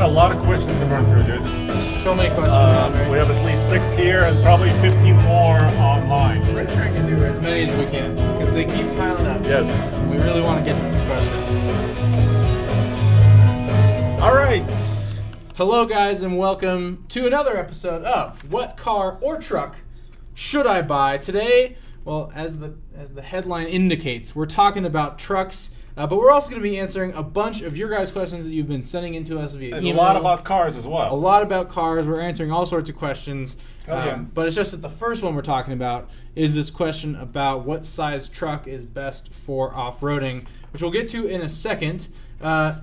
a lot of questions to run through, dude. So many questions. Right? We have at least 6 here and probably 15 more online. We're trying to do as many as we can because they keep piling up. Yes. We really want to get to some questions. All right. Hello, guys, and welcome to another episode of What Car or Truck Should I Buy? Today, well, as the headline indicates, we're talking about trucks. But we're also going to be answering a bunch of your guys' questions that you've been sending in to us via email. A lot about cars as well. A lot about cars. We're answering all sorts of questions. Yeah. But it's just that the first one we're talking about is this question about what size truck is best for off-roading, which we'll get to in a second.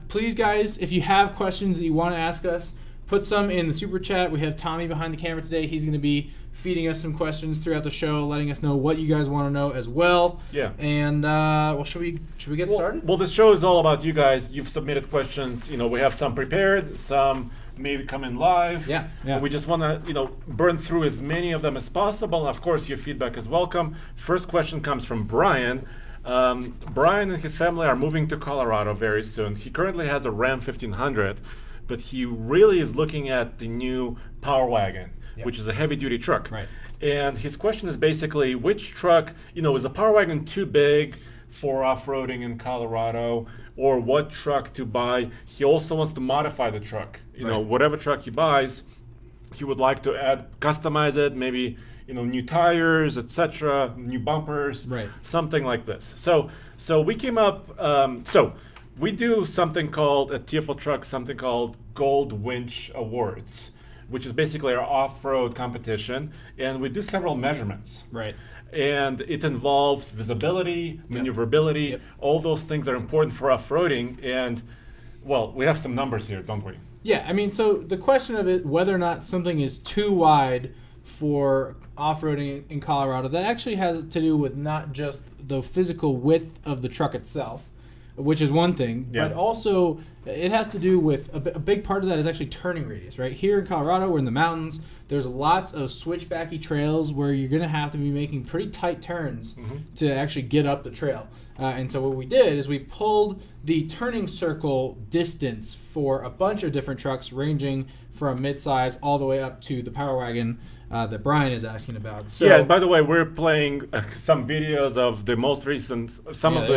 Please, guys, if you have questions that you want to ask us, put some in the super chat. We have Tommy behind the camera today. He's going to be feeding us some questions throughout the show, letting us know what you guys want to know as well. Yeah. And well, should we get started? Well, this show is all about you guys. You've submitted questions. You know, we have some prepared, some maybe come in live. Yeah. We just want to, burn through as many of them as possible. And of course, your feedback is welcome. First question comes from Brian. Brian and his family are moving to Colorado very soon. He currently has a Ram 1500, but he really is looking at the new Power Wagon, which is a heavy-duty truck. Right. And his question is basically, which truck, is a Power Wagon too big for off-roading in Colorado, or what truck to buy? He also wants to modify the truck. Whatever truck he buys, he would like to customize it, maybe new tires, etc., new bumpers, right, something like this. So we came up. So we do something called at TFL Truck, something called Gold Winch Awards, which is basically our off-road competition, and we do several measurements. Right. And it involves visibility, maneuverability. All those things are important for off-roading. And well, we have some numbers here, don't we? Yeah. I mean, so the question of it, whether or not something is too wide for off-roading in Colorado, that actually has to do with not just the physical width of the truck itself, which is one thing, but also it has to do with a big part of that is actually turning radius, right? Here in Colorado, we're in the mountains. There's lots of switchbacky trails where you're going to have to be making pretty tight turns to actually get up the trail. And so what we did is we pulled the turning circle distance for a bunch of different trucks, ranging from midsize all the way up to the Power Wagon that Brian is asking about. So, yeah, by the way, we're playing some videos of the most recent,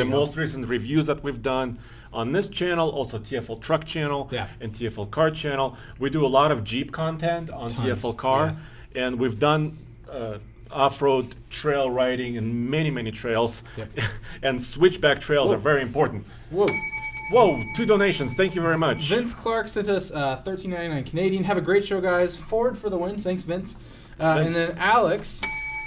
most recent reviews that we've done on this channel, also TFL Truck channel and TFL Car channel. We do a lot of Jeep content on TFL Car, and we've done off-road trail riding in many trails, and switchback trails are very important. Whoa, 2 donations. Thank you very much. Vince Clark sent us $13.99 Canadian. Have a great show, guys. Ford for the win. Thanks, Vince. And then Alex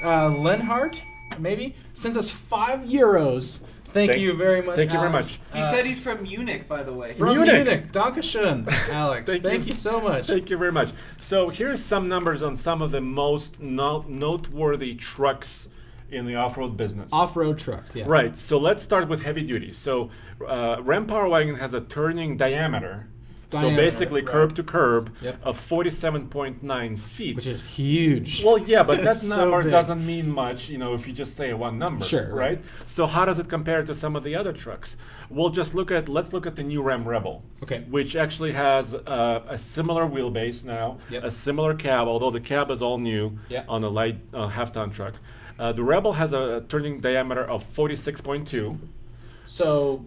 Lenhart, maybe, sent us €5. Thank you very much, Thank you very Alex. much. He said he's from Munich, by the way. From Munich. Dankeschön, Alex. Thank you so much. Thank you very much. So here's some numbers on some of the most noteworthy trucks in the off-road business. Off-road trucks, yeah. Right. So let's start with heavy duty. So Ram Power Wagon has a turning diameter. So basically curb to curb of 47.9 feet. Which is huge. Well, yeah, but that number doesn't mean much, if you just say one number. Sure. Right? So how does it compare to some of the other trucks? We'll just let's look at the new Ram Rebel. Okay. Which actually has a similar wheelbase now, a similar cab, although the cab is all new on a light half-ton truck. The Rebel has a turning diameter of 46.2. So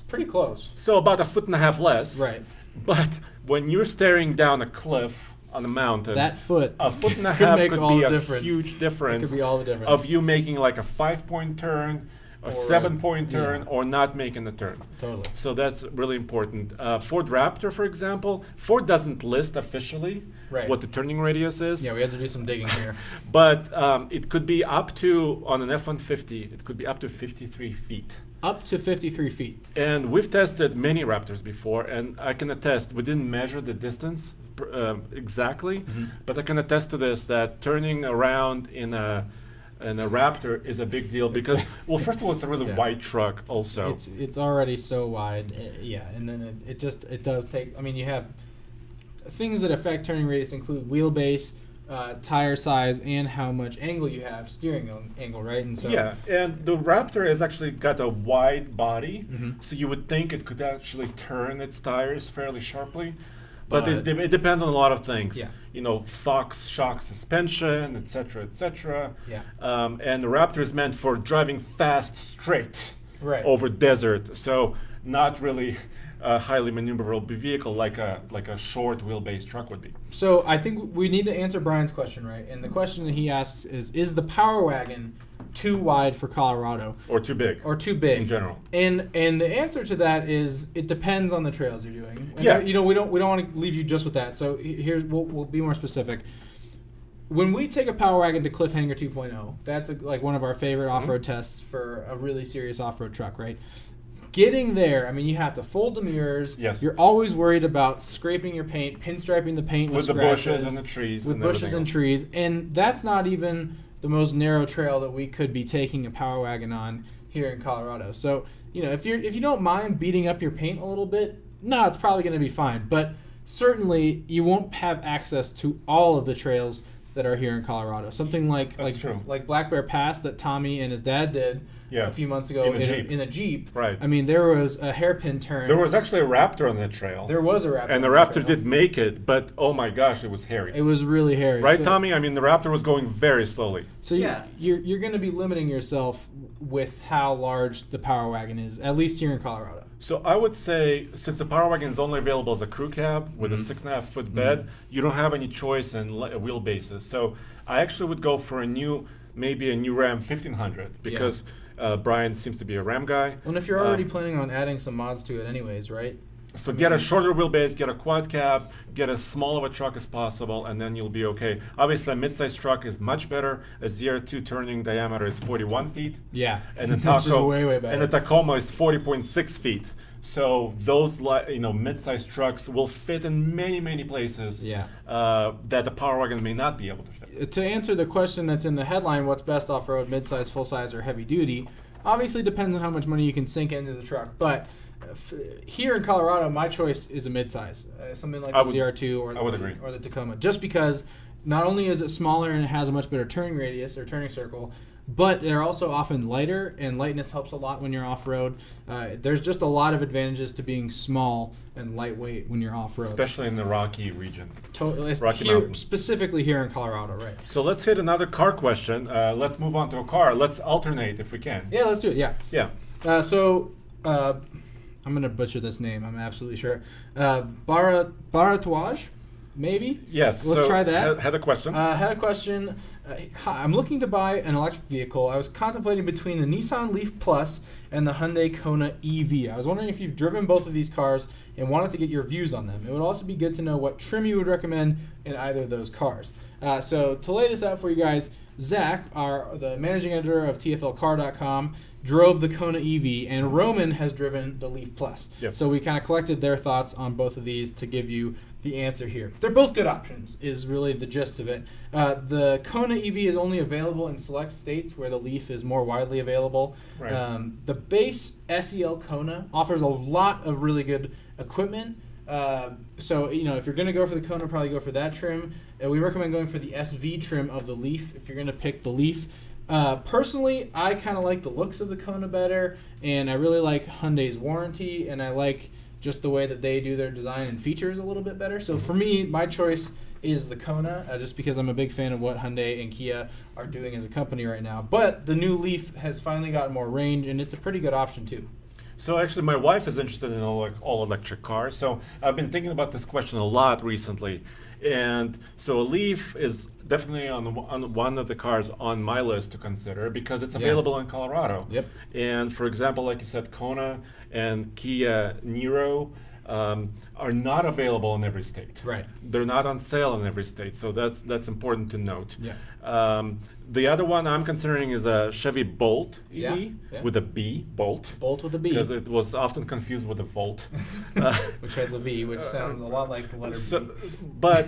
pretty close. So about 1.5 feet less. Right. But when you're staring down a cliff on a mountain, that foot, 1.5 feet could be a huge difference. It could be all the difference of you making like a 5-point turn, a 7-point turn, or not making the turn. Totally. So that's really important. Ford Raptor, for example, Ford doesn't list officially what the turning radius is. Yeah, we had to do some digging here. But it could be up to, on an F-150, it could be up to 53 feet. Up to 53 feet. And we've tested many Raptors before, and I can attest, we didn't measure the distance exactly, but I can attest to this, that turning around in a Raptor is a big deal because, well, first of all, it's a really wide truck also. It's already so wide, and then it does take, I mean, you have things that affect turning radius include wheelbase, tire size, and how much angle you have, steering angle, right? And so and the Raptor has actually got a wide body, so you would think it could actually turn its tires fairly sharply, But it depends on a lot of things. Yeah. You know, Fox shock suspension, etc., etc. Yeah. And the Raptor is meant for driving fast, straight over desert. So not really a highly maneuverable vehicle like a short wheelbase truck would be. So I think we need to answer Brian's question, right? And the question that he asks is the Power Wagon too wide for Colorado? Or too big. Or too big. In general. And the answer to that is it depends on the trails you're doing. And yeah. You know, we don't want to leave you just with that. So we'll be more specific. When we take a Power Wagon to Cliffhanger 2.0, that's like one of our favorite off-road tests for a really serious off-road truck, right? Getting there, I mean, you have to fold the mirrors. Yes. You're always worried about scraping your paint, pinstriping the paint with scratches, the bushes and the trees. With bushes and trees. And that's not even the most narrow trail that we could be taking a Power Wagon on here in Colorado. So, you know, if you don't mind beating up your paint a little bit, no, it's probably going to be fine. But certainly you won't have access to all of the trails that are here in Colorado. Something like Black Bear Pass that Tommy and his dad did a few months ago in a Jeep. Right. I mean, there was a hairpin turn. There was actually a Raptor on that trail. There was a Raptor. And the Raptor did make it, but oh my gosh, it was hairy. It was really hairy. Right, Tommy? I mean, the Raptor was going very slowly. So you're going to be limiting yourself with how large the Power Wagon is, at least here in Colorado. So I would say, since the Power Wagon is only available as a crew cab with a 6.5-foot bed, you don't have any choice in wheelbases. So I actually would go for maybe a new Ram 1500 because Brian seems to be a Ram guy. Well, and if you're already planning on adding some mods to it anyways, right? So get a shorter wheelbase, get a quad cab, get as small of a truck as possible, and then you'll be okay. Obviously, a mid-size truck is much better. A ZR2 turning diameter is 41 feet. Yeah, and the Taco, which is way better. And the Tacoma is 40.6 feet. So those mid-size trucks will fit in many places that the Power Wagon may not be able to fit. To answer the question that's in the headline, what's best off-road, mid-size, full-size, or heavy-duty, obviously depends on how much money you can sink into the truck. But here in Colorado, my choice is a mid-size, something like the ZR2 or the Tacoma, just because not only is it smaller and it has a much better turning radius or turning circle, but they're also often lighter, and lightness helps a lot when you're off-road. There's just a lot of advantages to being small and lightweight when you're off-road. Especially in the Rocky region. Rocky Mountains. Specifically here in Colorado, right. So let's hit another car question. Let's move on to a car. Let's alternate if we can. Yeah, let's do it, yeah. Yeah. I'm going to butcher this name, I'm absolutely sure. Baratouage, maybe? Yes. Let's try that. Had a question. Hi, I'm looking to buy an electric vehicle. I was contemplating between the Nissan Leaf Plus and the Hyundai Kona EV. I was wondering if you've driven both of these cars and wanted to get your views on them. It would also be good to know what trim you would recommend in either of those cars. So to lay this out for you guys, Zach, the managing editor of TFLcar.com, drove the Kona EV, and Roman has driven the Leaf Plus. Yep. So we kind of collected their thoughts on both of these to give you the answer here. They're both good options, is really the gist of it. The Kona EV is only available in select states where the Leaf is more widely available. Right. The base SEL Kona offers a lot of really good equipment. So, if you're going to go for the Kona, probably go for that trim. We recommend going for the SV trim of the Leaf if you're going to pick the Leaf. Personally, I kind of like the looks of the Kona better, and I really like Hyundai's warranty, and I like just the way that they do their design and features a little bit better. So for me, my choice is the Kona, just because I'm a big fan of what Hyundai and Kia are doing as a company right now. But the new Leaf has finally gotten more range, and it's a pretty good option too. So actually, my wife is interested in all electric cars. So I've been thinking about this question a lot recently. And so a Leaf is definitely on one of the cars on my list to consider because it's available in Colorado. Yep. And for example, like you said, Kona and Kia Niro are not available in every state. Right. They're not on sale in every state, so that's important to note. Yeah. The other one I'm considering is a Chevy Bolt EV with a B, Bolt. Bolt with a B. Because it was often confused with a Volt. Which has a V, which sounds a lot like the letter B. But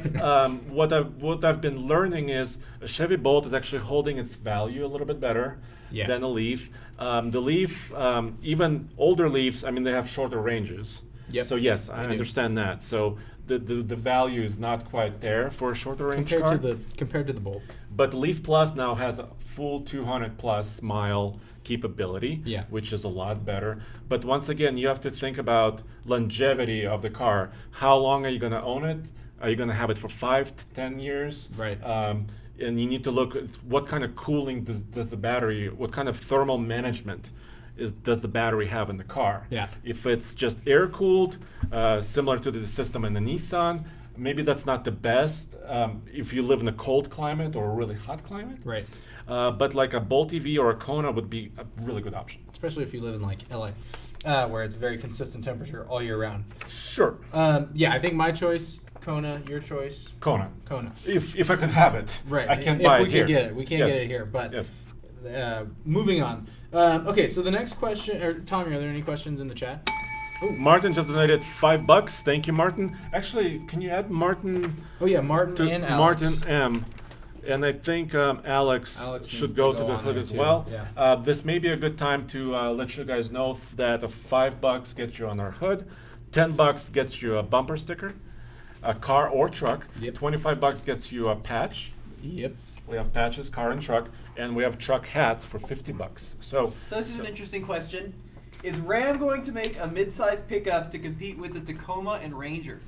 what I've been learning is a Chevy Bolt is actually holding its value a little bit better than a Leaf. The Leaf, even older Leafs, I mean, they have shorter ranges. Yep. So yes, I understand that. So the value is not quite there for a shorter range car. Compared to the Bolt. But Leaf Plus now has a full 200 plus mile capability, which is a lot better. But once again, you have to think about longevity of the car. How long are you going to own it? Are you going to have it for 5 to 10 years? Right. And you need to look at what kind of cooling does the battery, what kind of thermal management does the battery have in the car? Yeah. If it's just air cooled, similar to the system in the Nissan, maybe that's not the best if you live in a cold climate or a really hot climate. Right. But like a Bolt EV or a Kona would be a really good option. Especially if you live in like LA, where it's very consistent temperature all year round. Sure. Yeah, I think my choice, Kona. Your choice, Kona. Kona. If I could have it. Right. I can't buy it here. If we can get it. We can't get it here. But moving on. Okay, so the next question, or Tommy, are there any questions in the chat? Ooh, Martin just donated $5. Thank you, Martin. Actually, can you add Martin? Oh yeah, Martin and Alex. Martin M. And I think Alex should go to the hood as well. Yeah. This may be a good time to let you guys know that $5 gets you on our hood, $10 gets you a bumper sticker, a car or truck. Yep. $25 gets you a patch. Yep. We have patches, car and truck, and we have truck hats for $50. So this is an interesting question. Is Ram going to make a mid-size pickup to compete with the Tacoma and Ranger?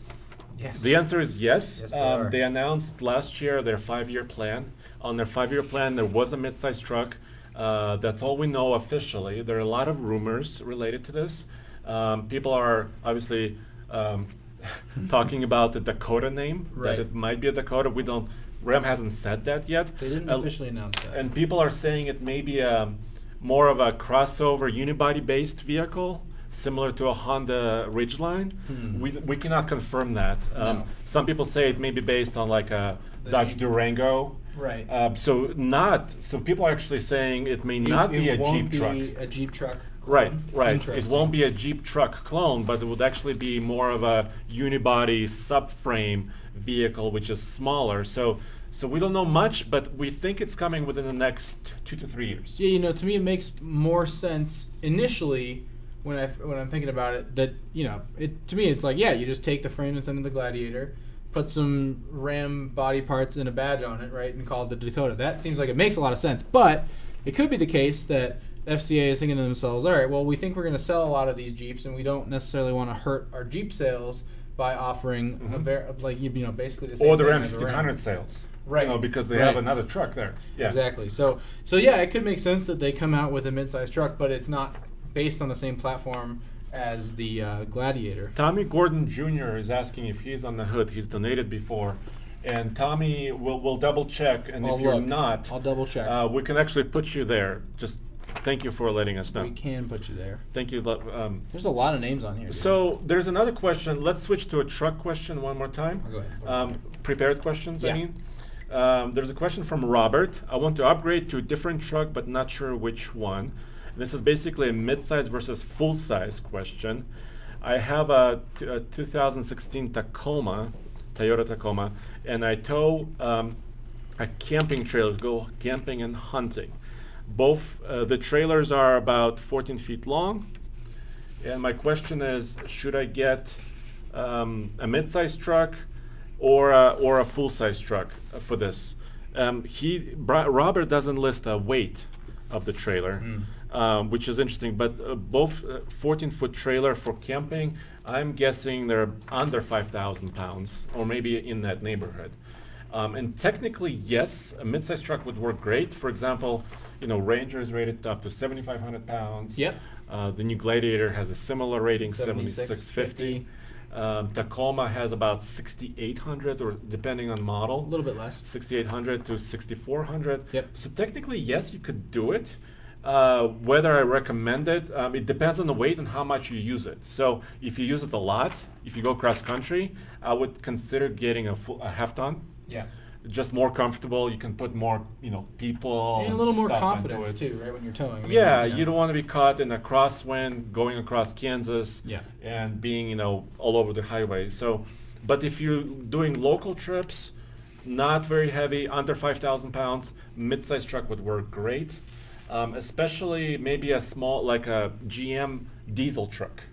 Yes. The answer is yes. Yes, they are. They announced last year their 5-year plan. On their 5-year plan, there was a mid-size truck. That's all we know officially. There are a lot of rumors related to this. People are obviously talking about the Dakota name, right. that it might be a Dakota. Ram hasn't said that yet. They didn't officially announce that. And people are saying it may be more of a crossover unibody-based vehicle, similar to a Honda Ridgeline. We cannot confirm that. No. Some people say it may be based on like a Dodge Durango. Right. So people are actually saying it may not be a Jeep truck. A Jeep truck. Right. It won't be a Jeep truck clone, but it would actually be more of a unibody subframe vehicle, which is smaller. So we don't know much, but we think it's coming within the next 2 to 3 years. Yeah, to me it makes more sense initially when I'm thinking about it that to me it's like you just take the frame that's under the Gladiator, put some Ram body parts and a badge on it, right, and call it the Dakota. That seems like it makes a lot of sense, but it could be the case that FCA is thinking to themselves, all right, well, we think we're going to sell a lot of these Jeeps, and we don't necessarily want to hurt our Jeep sales by offering basically the same or the thing Ram as a 1500 sales. Right. Because they have another truck there. Yeah. Exactly. So it could make sense that they come out with a mid-sized truck, but it's not based on the same platform as the Gladiator. Tommy Gordon Jr. is asking if he's on the hood. He's donated before. And Tommy will double check, and if you're not, I'll double check. we can actually put you there. Just thank you for letting us know. We can put you there. Thank you. There's a lot of names on here. Dude. So there's another question. Let's switch to a truck question one more time. Go ahead. Prepared questions, I mean. There's a question from Robert. I want to upgrade to a different truck, but not sure which one. This is basically a mid-size versus full-size question. I have a 2016 Tacoma, Toyota Tacoma, and I tow a camping trailer, go camping and hunting. Both the trailers are about 14 feet long, and my question is, should I get a mid-size truck or a full-size truck for this? Robert doesn't list a weight of the trailer, which is interesting, but both 14-foot trailer for camping, I'm guessing they're under 5,000 pounds, or maybe in that neighborhood. And technically, yes, a mid-size truck would work great. For example, Ranger is rated up to 7,500 pounds. Yep. The new Gladiator has a similar rating, 7,650. Tacoma has about 6,800, or depending on model. A little bit less. 6,800 to 6,400. Yep. So technically, yes, you could do it. Whether I recommend it, it depends on the weight and how much you use it. So if you use it a lot, if you go cross country, I would consider getting a half ton. Yeah. Just more comfortable. You can put more, people. And a little more stuff confidence into it. too, right? When you're towing. You don't want to be caught in a crosswind going across Kansas. Yeah. And being, all over the highway. So, but if you're doing local trips, not very heavy, under 5,000 pounds, mid-sized truck would work great. Especially maybe a small, like a GM diesel truck.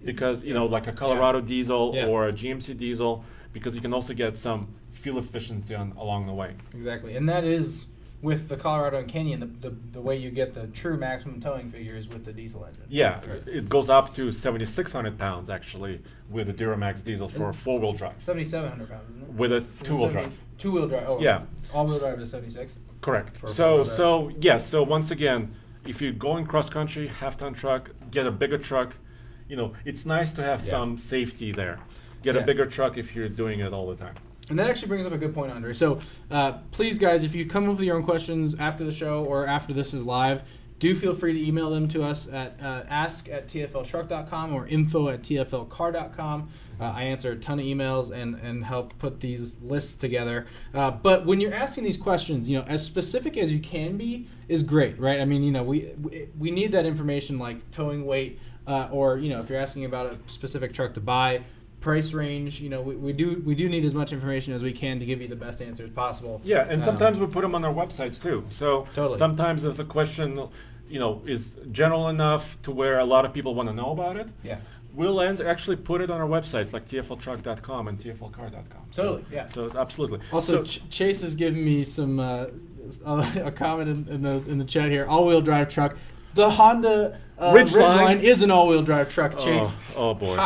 because like a Colorado diesel or a GMC diesel, because you can also get some fuel efficiency along the way. Exactly, and that is with the Colorado and Canyon, the way you get the true maximum towing figure is with the diesel engine. Yeah, it goes up to 7,600 pounds actually with a Duramax diesel for 4-wheel drive. 7,700 pounds, isn't it? With a 2-wheel drive. 2-wheel drive. Oh, yeah. All-wheel drive is 76. Correct. So once again, if you're going cross country, half-ton truck, get a bigger truck. It's nice to have some safety there. Get a bigger truck if you're doing it all the time. And that actually brings up a good point, Andre. So please, guys, if you come up with your own questions after the show or after this is live, do feel free to email them to us at ask@tfltruck.com or info@tflcar.com. I answer a ton of emails and help put these lists together. But when you're asking these questions, as specific as you can be is great, right? I mean, we need that information like towing weight, or if you're asking about a specific truck to buy, price range. We do need as much information as we can to give you the best answers possible. Yeah, and sometimes we put them on our websites too. So totally. Sometimes if the question is general enough to where a lot of people want to know about it, we'll actually put it on our websites like TFLtruck.com and TFLcar.com. Totally, So absolutely. Also, Chase has given me some a comment in the chat here. All-wheel drive truck. The Honda Ridgeline is an all-wheel drive truck. Chase. Oh boy.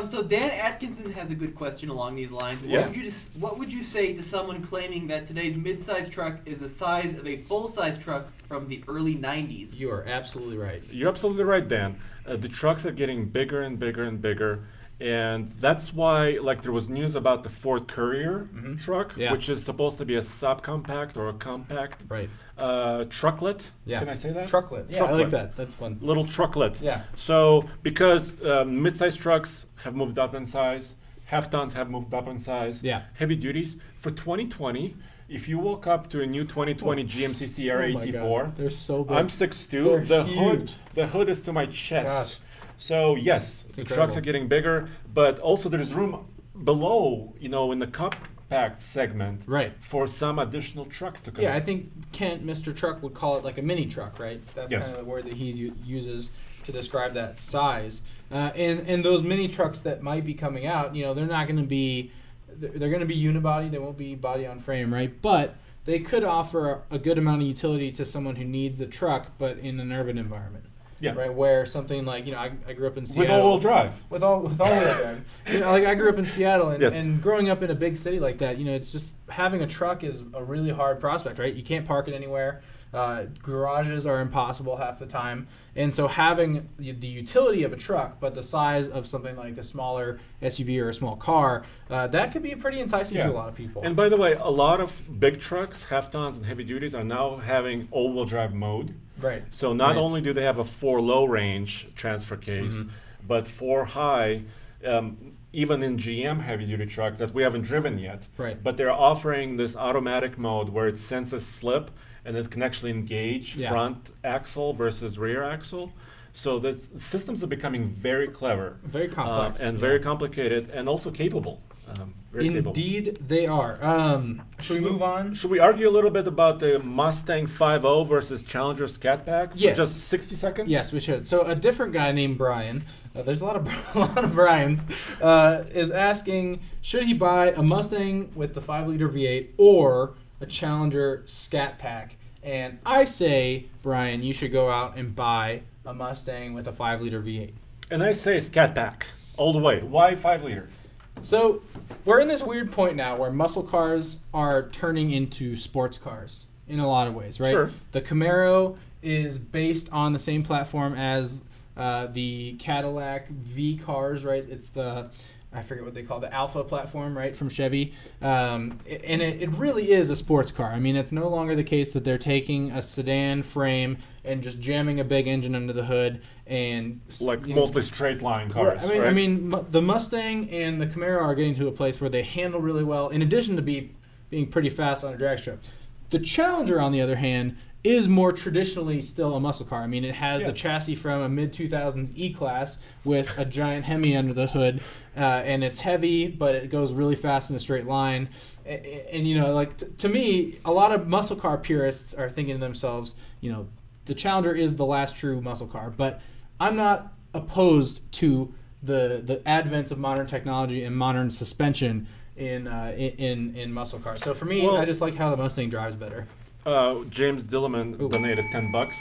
So Dan Atkinson has a good question along these lines. What would you say to someone claiming that today's mid-size truck is the size of a full-size truck from the early 90s? You are absolutely right. You're absolutely right, Dan. The trucks are getting bigger and bigger and bigger, and that's why there was news about the Ford Courier truck, which is supposed to be a subcompact or a compact trucklet. Yeah. Can I say that? Trucklet. Yeah, trucklet. I like that. That's fun. Little trucklet. Yeah. So because mid-size trucks have moved up in size, half-tons have moved up in size, heavy duties, for 2020, if you walk up to a new 2020 GMC Sierra 84, they're so big. I'm 6'2". The hood is to my chest. Gosh. So yes, the trucks are getting bigger, but also there's room below, in the compact segment, for some additional trucks to come. Yeah, I think Kent, Mr. Truck, would call it like a mini truck, right? That's kind of the word that he uses to describe that size. And those mini trucks that might be coming out, they're not going to be, they're going to be unibody. They won't be body on frame, right? But they could offer a good amount of utility to someone who needs the truck, but in an urban environment. Yeah. Right. Where something like I grew up in Seattle. With all-wheel drive. With all-wheel drive. I grew up in Seattle, and growing up in a big city like that, it's just having a truck is a really hard prospect, right? You can't park it anywhere. Garages are impossible half the time, and so having the utility of a truck, but the size of something like a smaller SUV or a small car, that could be pretty enticing to a lot of people. And by the way, a lot of big trucks, half-tons and heavy duties, are now having all-wheel drive mode. Right. So not only do they have a 4-low range transfer case, but 4-high, even in GM heavy-duty trucks that we haven't driven yet. Right. But they're offering this automatic mode where it senses slip and it can actually engage front axle versus rear axle. So the systems are becoming very clever. Very complex. And very complicated and also capable. Indeed, they are. Should we move on? Should we argue a little bit about the Mustang 5.0 versus Challenger Scatback for just 60 seconds? Yes, we should. So a different guy named Brian, there's a lot of Brians, is asking, should he buy a Mustang with the 5-liter V8 or a Challenger Scat Pack? And I say, Brian, you should go out and buy a Mustang with a 5-liter V8. And I say Scat Pack all the way. Why 5-liter? So we're in this weird point now where muscle cars are turning into sports cars in a lot of ways, right? Sure. The Camaro is based on the same platform as the Cadillac V cars, right? It's the, I forget what they call the Alpha platform, right, from Chevy. And it really is a sports car. I mean, it's no longer the case that they're taking a sedan frame and just jamming a big engine under the hood and mostly straight line cars. I mean, the Mustang and the Camaro are getting to a place where they handle really well, in addition to being pretty fast on a drag strip. The Challenger, on the other hand, is more traditionally still a muscle car. I mean, it has the chassis from a mid-2000s E-Class with a giant Hemi under the hood, and it's heavy, but it goes really fast in a straight line. And to me, a lot of muscle car purists are thinking to themselves, the Challenger is the last true muscle car, but I'm not opposed to the advents of modern technology and modern suspension in muscle cars. So for me, I just like how the Mustang drives better. James Dillerman donated $10.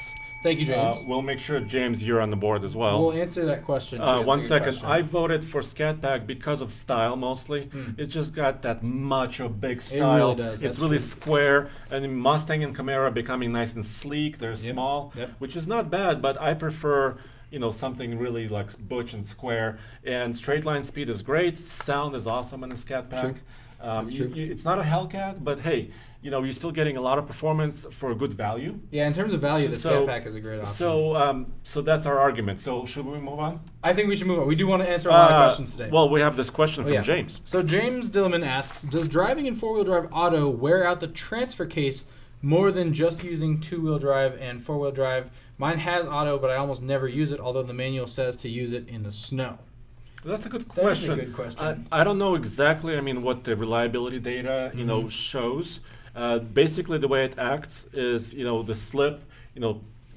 Thank you, James. We'll make sure, James, you're on the board as well. We'll answer that question, too. One second. I voted for Scat Pack because of style, mostly. It just got that macho big style. It really does. It's really square. And Mustang and Camaro are becoming nice and sleek. They're small, which is not bad, but I prefer something really like butch and square. And straight line speed is great. Sound is awesome in a Scat Pack. True. It's not a Hellcat, but hey, you're still getting a lot of performance for a good value. Yeah, in terms of value, the Scat Pack is a great option. So that's our argument. So should we move on? I think we should move on. We do want to answer a lot of questions today. Well, we have this question from James. So James Dillerman asks, does driving in four-wheel drive auto wear out the transfer case more than just using two-wheel drive and four-wheel drive? Mine has auto, but I almost never use it, although the manual says to use it in the snow. That's a good question. That is a good question. I don't know exactly, what the reliability data, shows. Basically, the way it acts is, the slip,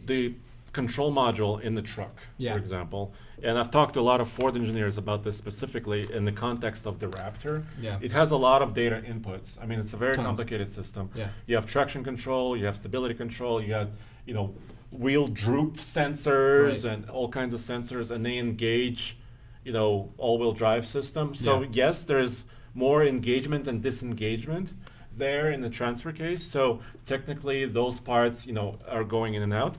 the control module in the truck, for example. And I've talked to a lot of Ford engineers about this specifically in the context of the Raptor. Yeah. It has a lot of data inputs. It's a very complicated system. Yeah. You have traction control, you have stability control, you have, wheel droop sensors and all kinds of sensors, and they engage all-wheel drive system. So yes, there's more engagement and disengagement there in the transfer case. So technically those parts, are going in and out.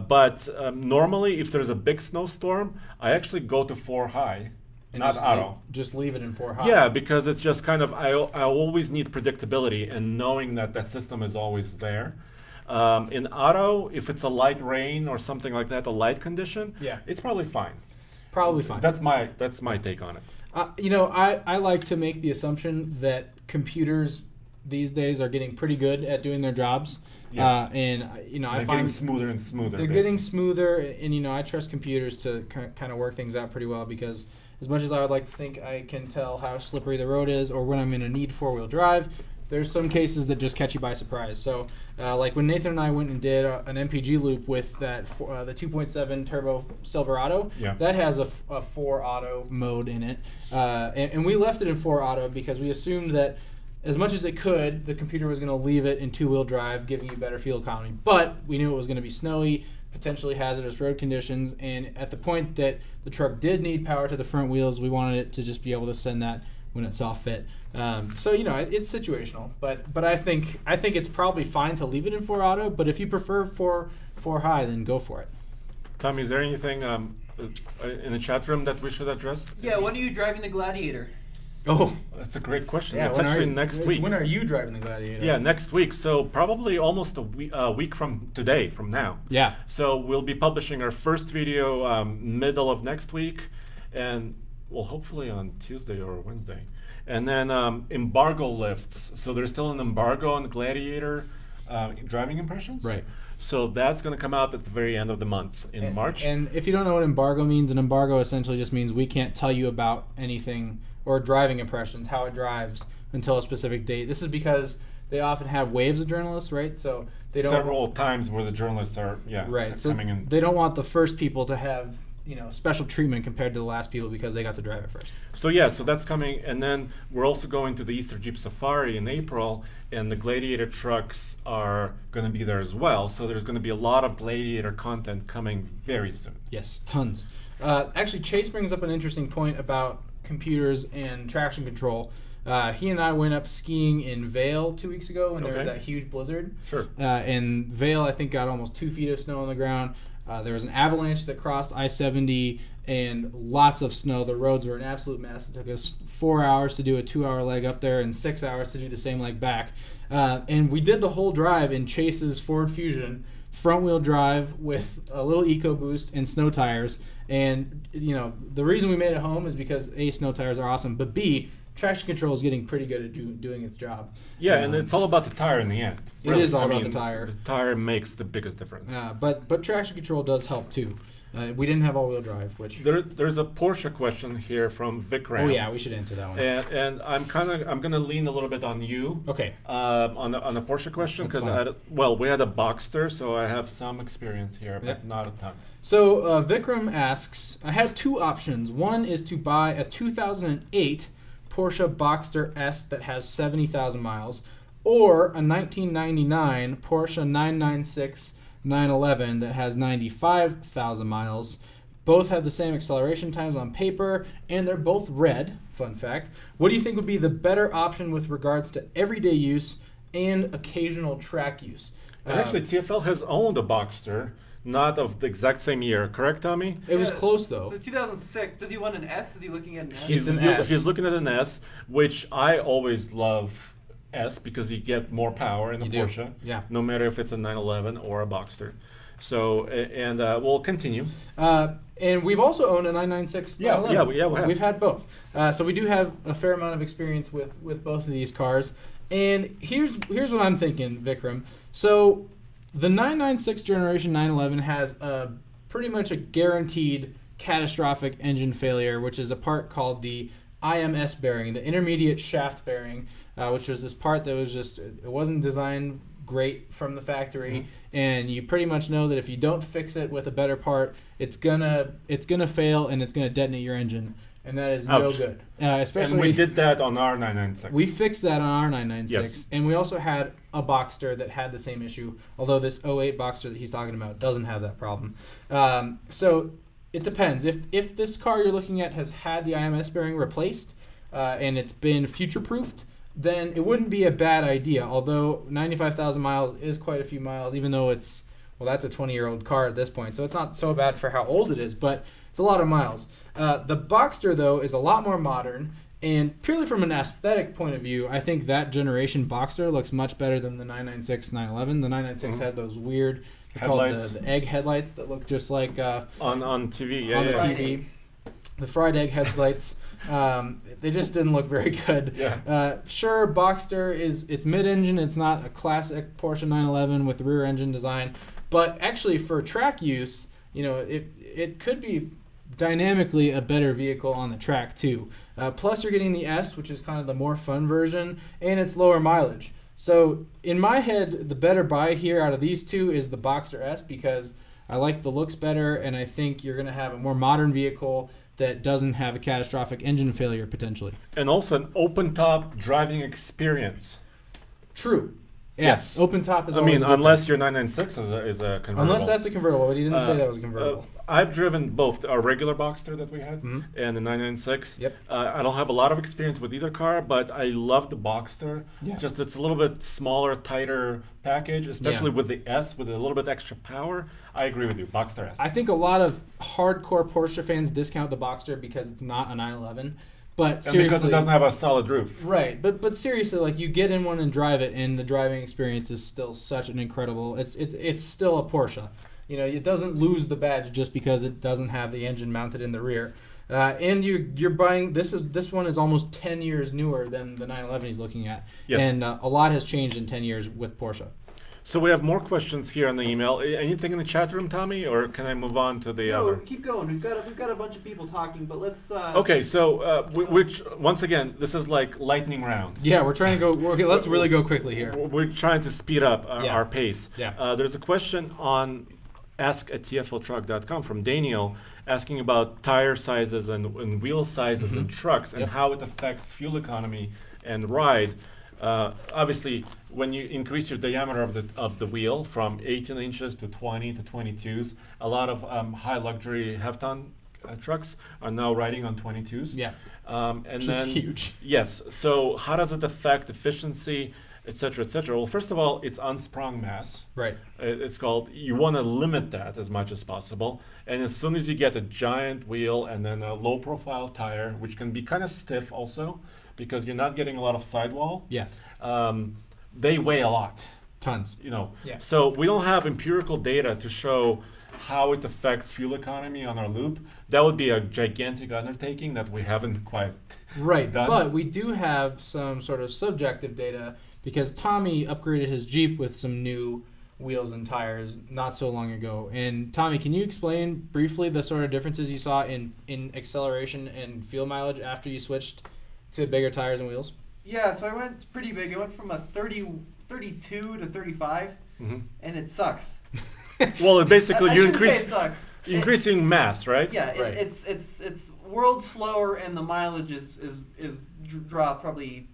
But normally if there's a big snowstorm, I actually go to 4 high, and not auto. Just leave it in 4 high. Yeah, because it's just kind of, I always need predictability and knowing that system is always there. In auto, if it's a light rain or something like that, a light condition, it's probably fine. Probably fine. That's my take on it. I like to make the assumption that computers these days are getting pretty good at doing their jobs. Yes. I find getting smoother and smoother. They're getting smoother, and I trust computers to kind of work things out pretty well, because as much as I would like to think I can tell how slippery the road is or when I'm going to need four-wheel drive, there's some cases that just catch you by surprise. So, like when Nathan and I went and did an MPG loop with that the 2.7 turbo Silverado, that has a 4 auto mode in it, and we left it in 4 auto because we assumed that as much as it could, the computer was going to leave it in two-wheel drive, giving you better fuel economy. But we knew it was going to be snowy, potentially hazardous road conditions, and at the point that the truck did need power to the front wheels, we wanted it to just be able to send that when it saw fit. So it's situational, but I think it's probably fine to leave it in 4 auto. But if you prefer 4 high, then go for it. Tommy, is there anything in the chat room that we should address? Yeah, when are you driving the Gladiator? Oh, that's a great question. Yeah, it's actually next week. When are you driving the Gladiator? Yeah, next week. So probably almost a week from today, from now. Yeah. So we'll be publishing our first video middle of next week, and well, hopefully on Tuesday or Wednesday. And then embargo lifts. So there's still an embargo on the Gladiator driving impressions. Right. So that's going to come out at the very end of the month in March. And if you don't know what embargo means, an embargo essentially just means we can't tell you about anything or driving impressions, how it drives, until a specific date. This is because they often have waves of journalists, right? So they don't several times where the journalists are right. So coming in. They don't want the first people to have special treatment compared to the last people because they got to drive it first. So yeah, so that's coming, and then we're also going to the Easter Jeep Safari in April, and the Gladiator trucks are going to be there as well. So there's going to be a lot of Gladiator content coming very soon. Yes, tons. Actually, Chase brings up an interesting point about computers and traction control. He and I went up skiing in Vail 2 weeks ago when there was that huge blizzard. Sure. And Vail, I think, got almost 2 feet of snow on the ground. There was an avalanche that crossed I-70 and lots of snow. The roads were an absolute mess. It took us 4 hours to do a 2-hour leg up there and 6 hours to do the same leg back. And we did the whole drive in Chase's Ford Fusion, front-wheel drive with a little EcoBoost and snow tires. And the reason we made it home is because A, snow tires are awesome, but B, traction control is getting pretty good at doing its job. Yeah, and it's all about the tire in the end. It is all about the tire. The tire makes the biggest difference. But traction control does help too. We didn't have all-wheel drive, which there's a Porsche question here from Vikram. Oh yeah, we should answer that one. And I'm gonna lean a little bit on you. Okay. On the Porsche question, because we had a Boxster, so I have some experience here, but not a ton. So Vikram asks, I have two options. One is to buy a 2008 Porsche Boxster S that has 70,000 miles, or a 1999 Porsche 996 911 that has 95,000 miles. Both have the same acceleration times on paper, and they're both red, fun fact. What do you think would be the better option with regards to everyday use and occasional track use? And actually, TFL has owned a Boxster, not of the exact same year, correct, Tommy? It was close, though. So 2006, does he want an S? Is he looking at an S? It's an S. He's looking at an S, which I always love S because you get more power in the Porsche, no matter if it's a 911 or a Boxster. So, and we'll continue. And we've also owned a 996 911. We have. We've had both. So we do have a fair amount of experience with both of these cars. And here's what I'm thinking, Vikram. So the 996 generation 911 has pretty much a guaranteed catastrophic engine failure, which is a part called the IMS bearing, the intermediate shaft bearing, which was this part that was it wasn't designed great from the factory, and you pretty much know that if you don't fix it with a better part, it's gonna fail and it's gonna detonate your engine, and that is no good. Especially, and we did that on our 996. We fixed that on our 996, and we also had a Boxster that had the same issue, although this 08 Boxster that he's talking about doesn't have that problem. So it depends. If this car you're looking at has had the IMS bearing replaced and it's been future-proofed, then it wouldn't be a bad idea, although 95,000 miles is quite a few miles, even though that's a 20-year-old car at this point, so it's not so bad for how old it is, but it's a lot of miles. The Boxster, though, is a lot more modern, and purely from an aesthetic point of view, I think that generation Boxster looks much better than the 996 911. The 996 had those weird, called the egg headlights that look just like on TV, on the TV. The fried egg headlights, they just didn't look very good. Sure, Boxster it's mid-engine. It's not a classic Porsche 911 with the rear engine design, but actually for track use, it could be dynamically a better vehicle on the track too. Plus, you're getting the S, which is kind of the more fun version, and it's lower mileage. So in my head, the better buy here out of these two is the Boxster S, because I like the looks better, and I think you're going to have a more modern vehicle that doesn't have a catastrophic engine failure potentially. And also an open-top driving experience. True. Yes. Open-top is unless your 996 is a convertible. Unless that's a convertible, but he didn't say that was a convertible. I've driven both our regular Boxster that we had and the 996. Yep. I don't have a lot of experience with either car, but I love the Boxster. Yeah. Just it's a little bit smaller, tighter package, especially with the S with a little bit extra power. I agree with you, Boxster S. I think a lot of hardcore Porsche fans discount the Boxster because it's not a 911. But seriously, because it doesn't have a solid roof. Right. But seriously, like, you get in one and drive it, and the driving experience is still such an incredible. It's still a Porsche. It doesn't lose the badge just because it doesn't have the engine mounted in the rear. And you're buying this one is almost 10 years newer than the 911 he's looking at. Yes. And a lot has changed in 10 years with Porsche. So we have more questions here on the email. Anything in the chat room, Tommy, or can I move on to the other? No, keep going. We've got a bunch of people talking, but let's. Okay, so which once again, this is like lightning round. Yeah, we're trying to go. Okay, let's really go quickly here. We're trying to speed up our pace. Yeah. There's a question on ask@tfltruck.com from Daniel asking about tire sizes and wheel sizes in trucks and how it affects fuel economy and ride. Obviously, when you increase your diameter of the wheel from 18 inches to 20 to 22s, a lot of high luxury half-ton trucks are now riding on 22s. Yeah, which is huge. Yes. So how does it affect efficiency, et cetera, et cetera? Well, first of all, it's unsprung mass. Right. It's called. You want to limit that as much as possible. And as soon as you get a giant wheel and then a low-profile tire, which can be kind of stiff also, because you're not getting a lot of sidewall. Yeah. They weigh a lot. Tons. Yeah. So we don't have empirical data to show how it affects fuel economy on our loop. That would be a gigantic undertaking that we haven't quite done. But we do have some sort of subjective data because Tommy upgraded his Jeep with some new wheels and tires not so long ago. And Tommy, can you explain briefly the sort of differences you saw in acceleration and fuel mileage after you switched to bigger tires and wheels? Yeah, so I went pretty big. I went from a 32 to 35, and it sucks. Well, basically you increasing mass, right? Yeah, right. It's world slower, and the mileage is dropped probably,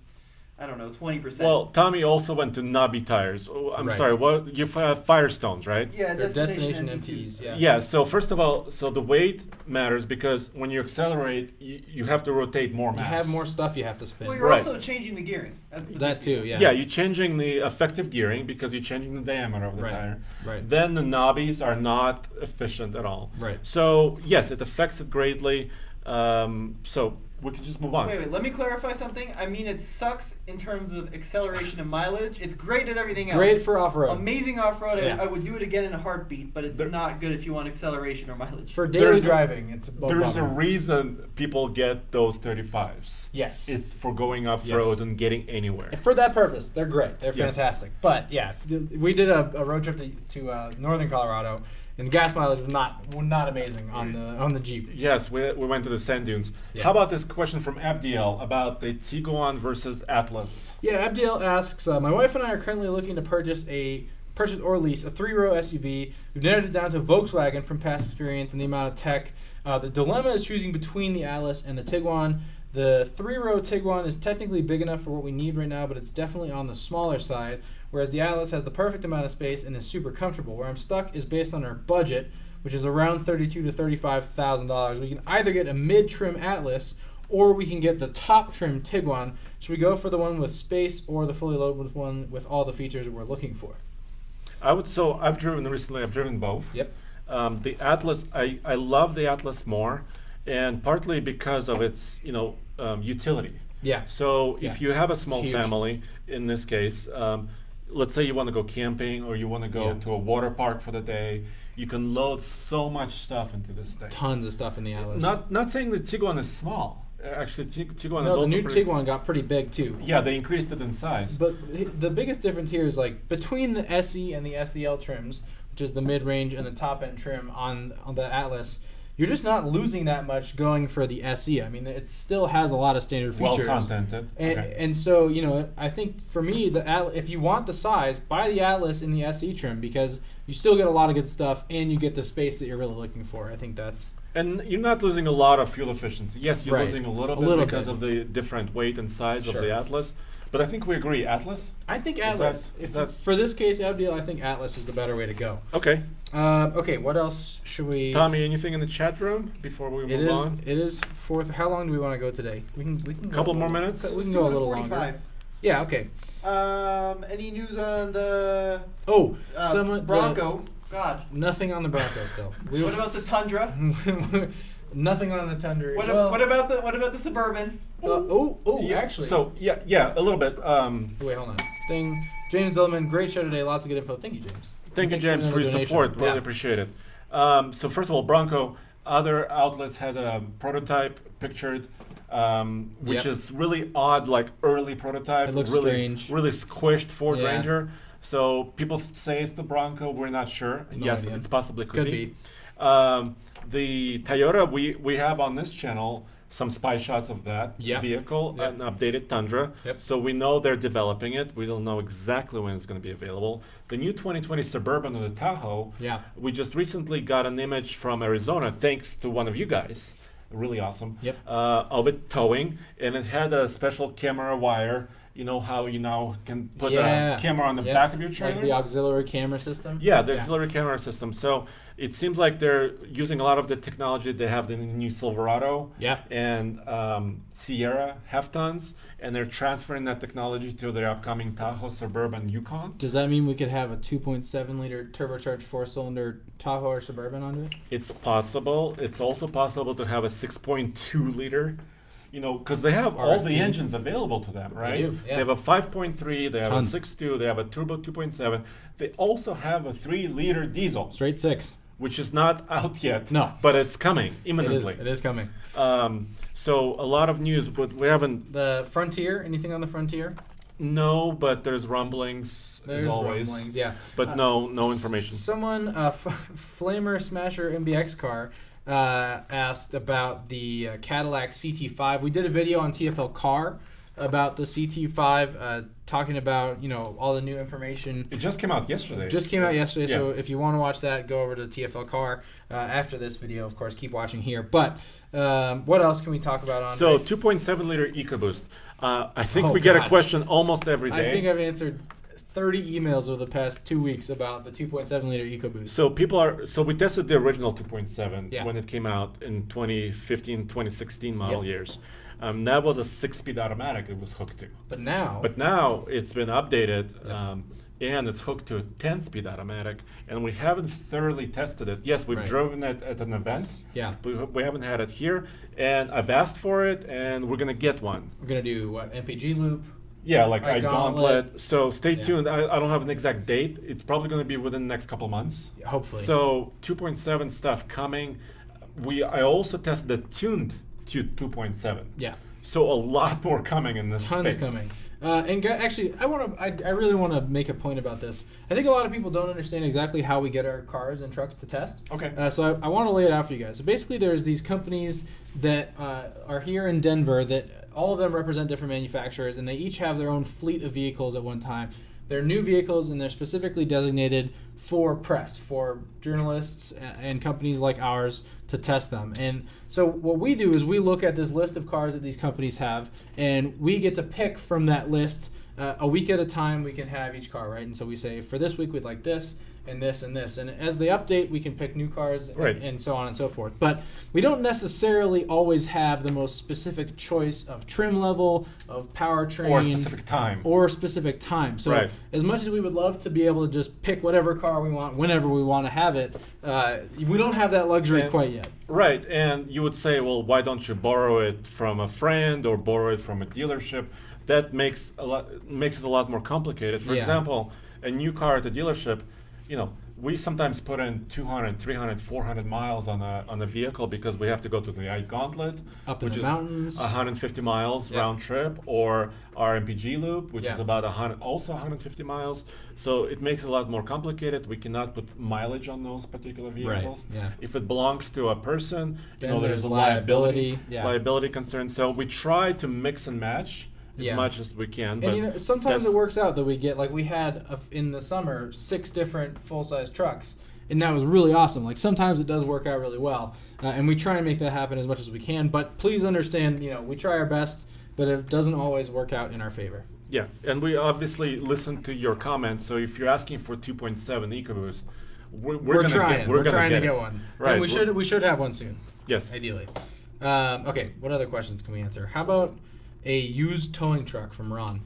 I don't know, 20%. Well, Tommy also went to knobby tires. Oh, I'm sorry, what you have Firestones, right? Yeah, destination MTs. Yeah. So first of all, the weight matters because when you accelerate, you have to rotate more mass. You have more stuff you have to spin. Well, you're also changing the gearing. That's that too. Yeah. Yeah, you're changing the effective gearing because you're changing the diameter of the tire. Right. Then the knobbies are not efficient at all. Right. So yes, it affects it greatly. So we can just move on. Wait, let me clarify something. I mean, it sucks in terms of acceleration and mileage. It's great at everything else. Great for off-road. Amazing off-road. Yeah. I would do it again in a heartbeat, but it's not good if you want acceleration or mileage. For daily driving, it's a There's a reason people get those 35s. Yes. It's for going off-road and getting anywhere. For that purpose, they're great. They're fantastic. But yeah, we did a road trip to northern Colorado, and the gas mileage was not amazing on the Jeep. Yes, we went to the sand dunes. Yeah. How about this question from Abdiel about the Tiguan versus Atlas? Yeah, Abdiel asks, my wife and I are currently looking to purchase or lease a 3-row SUV. We've narrowed it down to Volkswagen from past experience and the amount of tech. The dilemma is choosing between the Atlas and the Tiguan. The 3-row Tiguan is technically big enough for what we need right now, but it's definitely on the smaller side, whereas the Atlas has the perfect amount of space and is super comfortable. Where I'm stuck is based on our budget, which is around $32,000 to $35,000. We can either get a mid-trim Atlas or we can get the top-trim Tiguan. Should we go for the one with space or the fully loaded one with all the features we're looking for? I've driven recently. I've driven both. Yep. The Atlas, I love the Atlas more, and partly because of its utility. Yeah. So if you have a small family, in this case, let's say you want to go camping or you want to go to a water park for the day, you can load so much stuff into this thing. Tons of stuff in the Atlas. Not saying the Tiguan is small. Actually, Tiguan is also the new Tiguan got pretty big too. Yeah, they increased it in size. But the biggest difference here is like between the SE and the SEL trims, which is the mid-range and the top-end trim on the Atlas, you're just not losing that much going for the SE. I mean, it still has a lot of standard features. Well contented. And so, I think for me, if you want the size, buy the Atlas in the SE trim because you still get a lot of good stuff and you get the space that you're really looking for. I think that's... And you're not losing a lot of fuel efficiency. Yes, you're losing a little bit because of the different weight and size of the Atlas. But I think we agree, Atlas? I think Atlas. For this case, Abdiel, I think Atlas is the better way to go. Okay. Okay, what else should we... Tommy, anything in the chat room before we move on? It is fourth. How long do we want to go today? We can a couple more minutes? We can go a little 45. longer. Yeah, okay. Any news on the Bronco? God. Nothing on the Bronco still. What about the Tundra? Nothing on the Tundra. What about the Suburban? Actually. So yeah, a little bit. Wait, hold on. Ding. James Dillman, great show today. Lots of good info. Thank you, James. Thank you, James, for your support. Really appreciate it. So first of all, Bronco. Other outlets had a prototype pictured, which is really odd, like early prototype. It looks really strange. Really squished Ford Ranger. So people say it's the Bronco. We're not sure. Yes, it possibly could be. The Toyota, we have on this channel some spy shots of that vehicle, an updated Tundra. So we know they're developing it. We don't know exactly when it's going to be available. The new 2020 Suburban and the Tahoe, we just recently got an image from Arizona, thanks to one of you guys. Really awesome. Of it towing, and it had a special camera wire. You know how you now can put a camera on the back of your trailer? Like the auxiliary camera system? Yeah, the auxiliary camera system. So it seems like they're using a lot of the technology they have in the new Silverado and Sierra half-tons, and they're transferring that technology to their upcoming Tahoe, Suburban, Yukon. Does that mean we could have a 2.7-liter turbocharged 4-cylinder Tahoe or Suburban under it? It's possible. It's also possible to have a 6.2-liter. Because they have all the engines available to them, right? They do, They have a 5.3, they have a 6.2, they have a turbo 2.7. They also have a 3-liter diesel. Straight 6. Which is not out yet. No. But it's coming imminently. It is coming. So a lot of news, but we haven't... The Frontier, anything on the Frontier? No, but there's rumblings as always. Rumblings, yeah. But no information. Someone, Flamer Smasher MBX car, asked about the Cadillac CT5. We did a video on TFL Car about the CT5, talking about all the new information. It just came out yesterday. So if you want to watch that, go over to TFL Car after this video. Of course, keep watching here. But what else can we talk about on? So 2.7 liter EcoBoost. I think we get a question almost every day. I think I've answered 30 emails over the past 2 weeks about the 2.7 liter EcoBoost. So we tested the original 2.7 when it came out in 2015, 2016 model years. That was a 6-speed automatic it was hooked to. But now it's been updated, and it's hooked to a 10-speed automatic, and we haven't thoroughly tested it. Yes, we've driven it at an event. Yeah. But we haven't had it here, and I've asked for it, and we're gonna get one. We're gonna do what, MPG loop? Yeah, like iGauntlet. So stay tuned. I don't have an exact date. It's probably going to be within the next couple months. Hopefully. So 2.7 stuff coming. I also tested the tuned to 2.7. Yeah. So a lot more coming in this space. Tons coming. And actually, I really want to make a point about this. I think a lot of people don't understand exactly how we get our cars and trucks to test. Okay. So I want to lay it out for you guys. So basically, there's these companies that are here in Denver that all of them represent different manufacturers, and they each have their own fleet of vehicles at one time. They're new vehicles, and they're specifically designated for press, for journalists and companies like ours to test them. And so what we do is we look at this list of cars that these companies have, and we get to pick from that list a week at a time. We can have each car, right? And so we say, for this week, we'd like this, and this, and this. And as they update, we can pick new cars and so on and so forth. But we don't necessarily always have the most specific choice of trim level, of powertrain. Or specific time. So as much as we would love to be able to just pick whatever car we want, whenever we want to have it, we don't have that luxury quite yet. Right, and you would say, well, why don't you borrow it from a friend or borrow it from a dealership? That makes it a lot more complicated. For example, a new car at a dealership, we sometimes put in 200, 300, 400 miles on a vehicle because we have to go to the iGauntlet, which is mountains, 150 miles round trip, or our MPG loop, which is about 150 miles. So it makes it a lot more complicated. We cannot put mileage on those particular vehicles. If it belongs to a person, there's a liability concern. So we try to mix and match as much as we can. And but sometimes it works out that we get, like we had in the summer, 6 different full-size trucks, and that was really awesome. Like sometimes it does work out really well, and we try and make that happen as much as we can. But please understand, we try our best, but it doesn't always work out in our favor. Yeah, and we obviously listen to your comments. So if you're asking for 2.7 EcoBoost, we're trying to get one. Right. And we should have one soon. Yes. Ideally. Okay. What other questions can we answer? How about a used towing truck from Ron?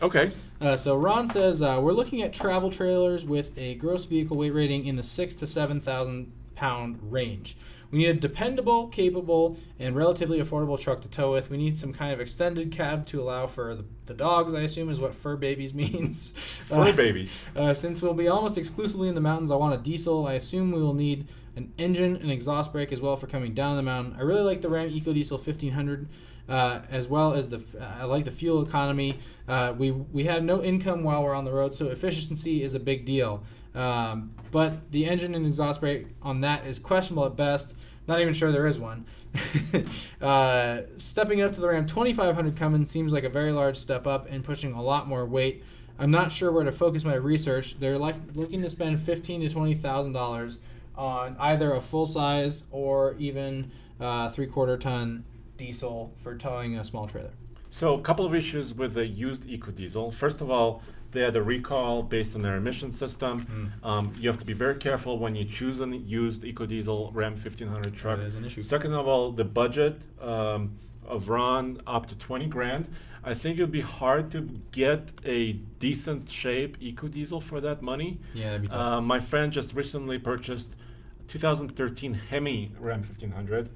Okay. So Ron says, we're looking at travel trailers with a gross vehicle weight rating in the 6,000 to 7,000 pound range. We need a dependable, capable, and relatively affordable truck to tow with. We need some kind of extended cab to allow for the dogs, I assume is what fur babies means. Fur babies. Since we'll be almost exclusively in the mountains, I want a diesel. I assume we will need an engine and exhaust brake as well for coming down the mountain. I really like the Ram EcoDiesel 1500. As well as I like the fuel economy. We have no income while we're on the road, so efficiency is a big deal. But the engine and exhaust brake on that is questionable at best. Not even sure there is one. Stepping up to the Ram 2500 Cummins seems like a very large step up and pushing a lot more weight. I'm not sure where to focus my research. They're looking to spend $15,000 to $20,000 on either a full size or even 3/4 ton diesel for towing a small trailer. So a couple of issues with the used EcoDiesel. First of all, they had a recall based on their emission system. You have to be very careful when you choose a used EcoDiesel Ram 1500 truck. That is an issue. Second of all, the budget of Ron up to 20 grand. I think it would be hard to get a decent shape EcoDiesel for that money. Yeah, that'd be tough. My friend just recently purchased a 2013 Hemi Ram 1500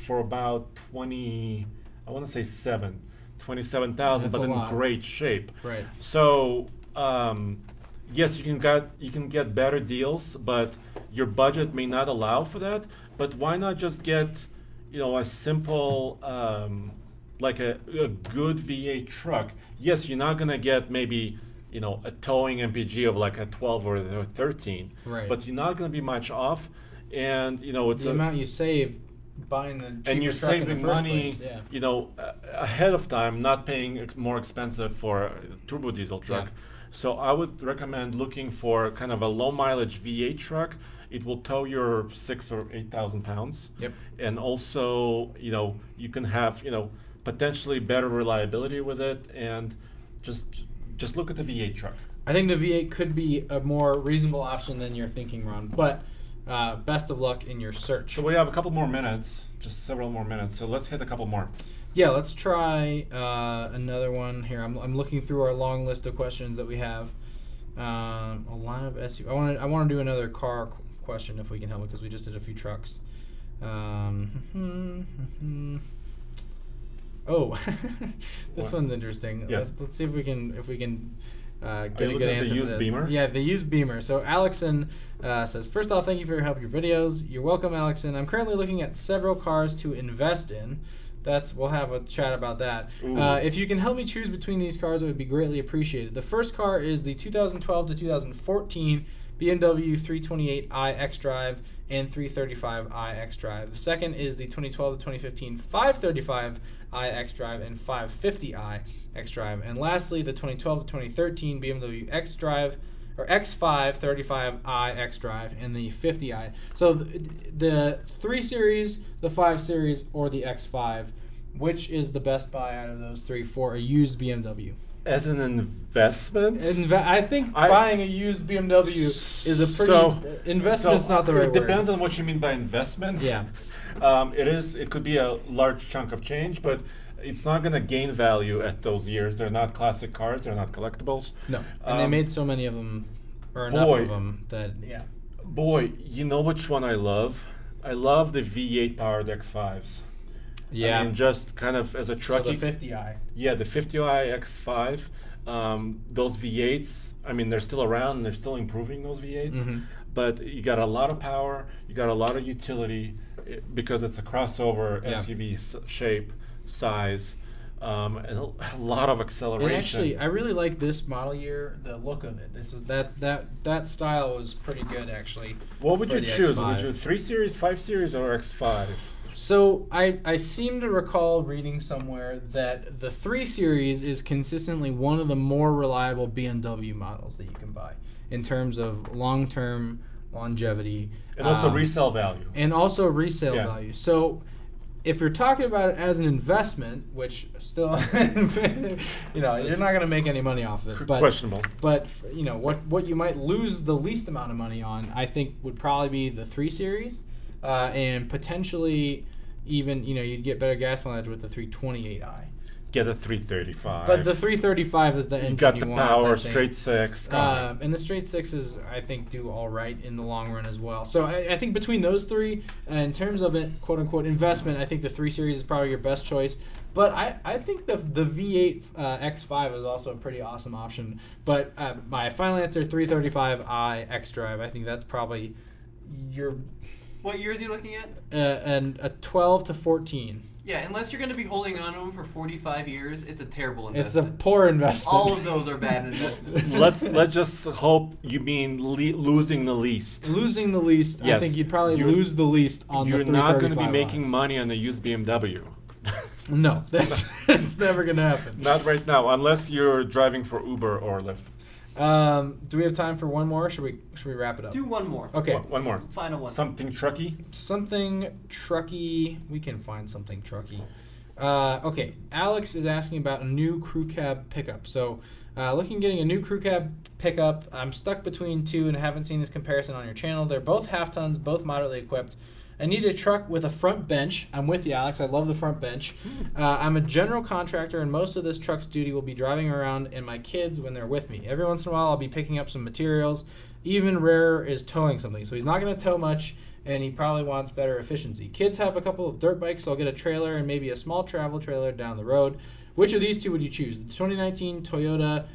for about 27,000, but in great shape. Right. So yes, you can get better deals, but your budget may not allow for that. But why not just get a simple like a good V8 truck, yes, you're not gonna get maybe a towing MPG of like a 12 or a 13, right? But you're not gonna be much off, and it's the amount you save buying the cheaper and you're truck saving in the first money, place, ahead of time, not paying more expensive for a turbo diesel truck. So I would recommend looking for kind of a low mileage V8 truck. It will tow your 6,000 or 8,000 pounds. Yep. And also, you can have, potentially better reliability with it, and just look at the V8 truck. I think the V8 could be a more reasonable option than you're thinking, Ron. But best of luck in your search. So we have a couple more minutes, just several more minutes. So let's hit a couple more. Yeah, let's try another one here. I'm looking through our long list of questions that we have. A line of SUV. I want to do another car question if we can help it, because we just did a few trucks. Oh, this one's interesting. Yes. Let's see if we can get Are you a good looking at answer the used for this. Beamer? Yeah, the used Beamer. So Alexon says, first off, thank you for your help, your videos. You're welcome, Alexon. I'm currently looking at several cars to invest in. We'll have a chat about that. If you can help me choose between these cars, it would be greatly appreciated. The first car is the 2012 to 2014 BMW 328i xDrive and 335i xDrive. The second is the 2012 to 2015 535i xDrive and 550i xDrive. And lastly, the 2012 to 2013 BMW xDrive or X5 35i xDrive and the 50i. So the 3 Series, the 5 Series, or the X5, which is the best buy out of those three for a used BMW? As an investment? I think buying a used BMW is a pretty... investment's not the right word. It depends on what you mean by investment. Yeah. It could be a large chunk of change, but it's not going to gain value at those years. They're not classic cars. They're not collectibles. No. And they made so many of them, or enough of them, that, yeah. Boy, you know which one I love? I love the V8 powered X5s. Yeah. I mean, just kind of as a truck. So the 50i. Yeah, the 50i X5. Those V8s, I mean, they're still around and they're still improving those V8s. Mm-hmm. But you got a lot of power, you got a lot of utility because it's a crossover SUV shape, size, and a lot of acceleration. And actually, I really like this model year, the look of it. That style was pretty good, actually. What would you choose? X5. Would you 3 Series, 5 Series, or X5? So I seem to recall reading somewhere that the 3 Series is consistently one of the more reliable BMW models that you can buy in terms of long-term longevity. And also resale value. And also resale value. So if you're talking about it as an investment, which still, you're not going to make any money off of it. But, questionable. But what you might lose the least amount of money on, I think, would probably be the 3 Series. And potentially even, you'd get better gas mileage with the 328i. Get a 335. But the 335 is the engine you got the you want, power, straight six. And the straight sixes, I think, do all right in the long run as well. So I think between those three, in terms of it, quote-unquote, investment, I think the 3 Series is probably your best choice. But I think the V8 X5 is also a pretty awesome option. But my final answer, 335i xDrive. I think that's probably your... What year is he looking at? And a 12 to 14. Yeah, unless you're going to be holding on to them for 45 years, it's a terrible investment. It's a poor investment. All of those are bad investments. Let's just hope you mean losing the least. Losing the least. Yes. I think you'd probably lose the least on the 335i. You're not going to be making money on a used BMW. No, that's never going to happen. Not right now, unless you're driving for Uber or Lyft. Do we have time for one more? Or should we wrap it up? Do one more. Okay. One more. Final one. Something trucky? Something trucky. We can find something trucky. Okay. Alex is asking about a new crew cab pickup. So, looking at getting a new crew cab pickup. I'm stuck between two and haven't seen this comparison on your channel. They're both half tons, both moderately equipped. I need a truck with a front bench. I'm with you, Alex. I love the front bench. I'm a general contractor, and most of this truck's duty will be driving around and my kids when they're with me. Every once in a while, I'll be picking up some materials. Even rarer is towing something. So he's not going to tow much, and he probably wants better efficiency. Kids have a couple of dirt bikes, so I'll get a trailer and maybe a small travel trailer down the road. Which of these two would you choose? The 2019 Toyota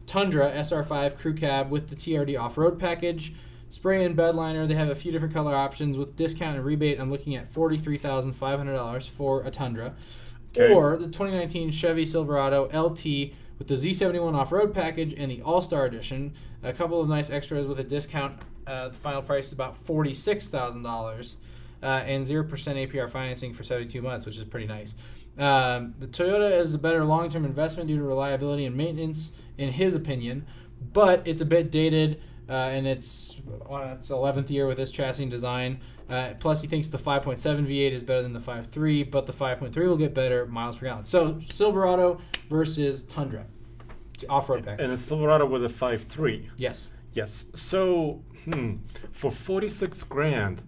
Tundra SR5 Crew Cab with the TRD off-road package, spray and bed liner. They have a few different color options with discount and rebate. I'm looking at $43,500 for a Tundra. or the 2019 Chevy Silverado LT with the Z71 off-road package and the All-Star Edition. A couple of nice extras with a discount. The final price is about $46,000 and 0% APR financing for 72 months, which is pretty nice. The Toyota is a better long-term investment due to reliability and maintenance, in his opinion, but it's a bit dated, and it's on its 11th year with this chassis and design. Plus, he thinks the 5.7 V8 is better than the 5.3, but the 5.3 will get better miles per gallon. So, Silverado versus Tundra, off-road package. And a Silverado with a 5.3. Yes. Yes. So, for 46 grand,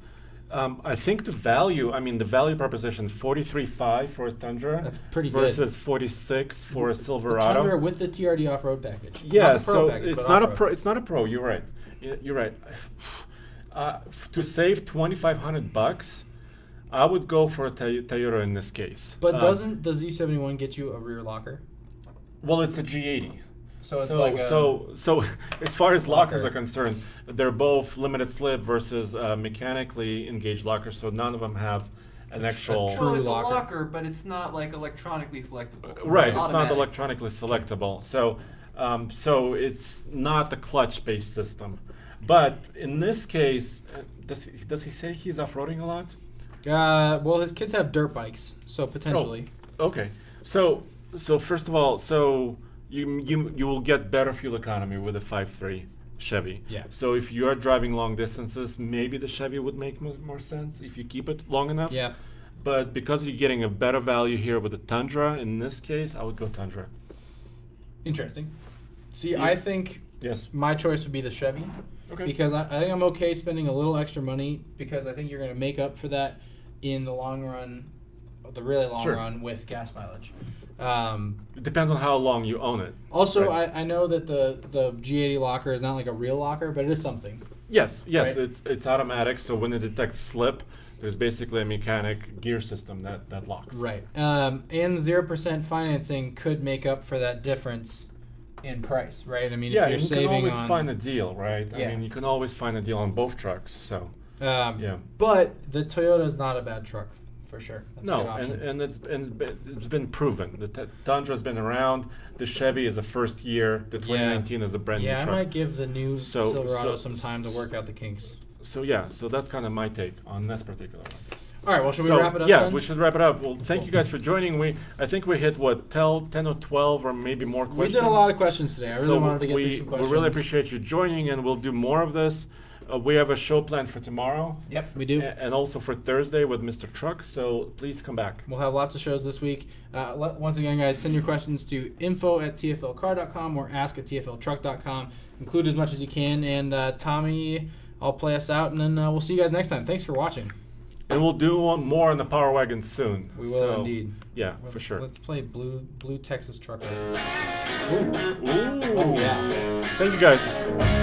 I think the value proposition, 43.5 for a Tundra. That's pretty versus good. 46 for a Silverado. The Tundra with the TRD off-road package. Yeah, not the Pro so package, it's but not a off-road. pro. It's not a Pro. You're right. You're right. To save $2,500, I would go for a Toyota in this case. But doesn't the Z71 get you a rear locker? Well, it's a G80. So it's so as far as lockers are concerned, they're both limited slip versus mechanically engaged lockers. So none of them have an actual Well, it's a locker, but it's not like electronically selectable. Right, it's not electronically selectable. So so it's not the clutch-based system. But in this case, does he say he's off-roading a lot? Well, his kids have dirt bikes, so potentially. Oh, okay. So first of all, so you will get better fuel economy with a 5.3 Chevy. Yeah. So if you are driving long distances, maybe the Chevy would make more sense if you keep it long enough. Yeah. But because you're getting a better value here with the Tundra, in this case, I would go Tundra. Interesting. See, I think my choice would be the Chevy. Okay. Because I think I'm okay spending a little extra money because I think you're going to make up for that in the long run, the really long run with gas mileage. It depends on how long you own it. Also, right? I know that the G80 locker is not like a real locker, but it is something. Yes, right? it's automatic. So when it detects slip, there's basically a mechanic gear system that locks. Right. And the 0% financing could make up for that difference in price, right? I mean, if you're saving on... you can always find a deal, right? Yeah. I mean, you can always find a deal on both trucks, so, yeah. But the Toyota is not a bad truck, for sure. That's a good option. and it's been proven. The Tundra's been around. The Chevy is a first year. The 2019 is a brand new truck. Yeah, I might give the new Silverado some time to work out the kinks. So that's kind of my take on this particular one. All right, well, should we wrap it up Yeah, then? we should wrap it up. Well, thank you guys for joining. I think we hit, 10 or 12 or maybe more questions? We did a lot of questions today. I really wanted to get through some questions. We really appreciate you joining, and we'll do more of this. We have a show planned for tomorrow. Yep, we do. And also for Thursday with Mr. Truck, so please come back. We'll have lots of shows this week. Once again, guys, send your questions to info@tflcar.com or ask@tfltruck.com. Include as much as you can, and Tommy, I'll play us out, and then we'll see you guys next time. Thanks for watching. And we'll do more on the Power Wagon soon. We will indeed. Yeah, for sure. Let's play Blue Texas Trucker. Ooh. Oh, yeah. Thank you guys.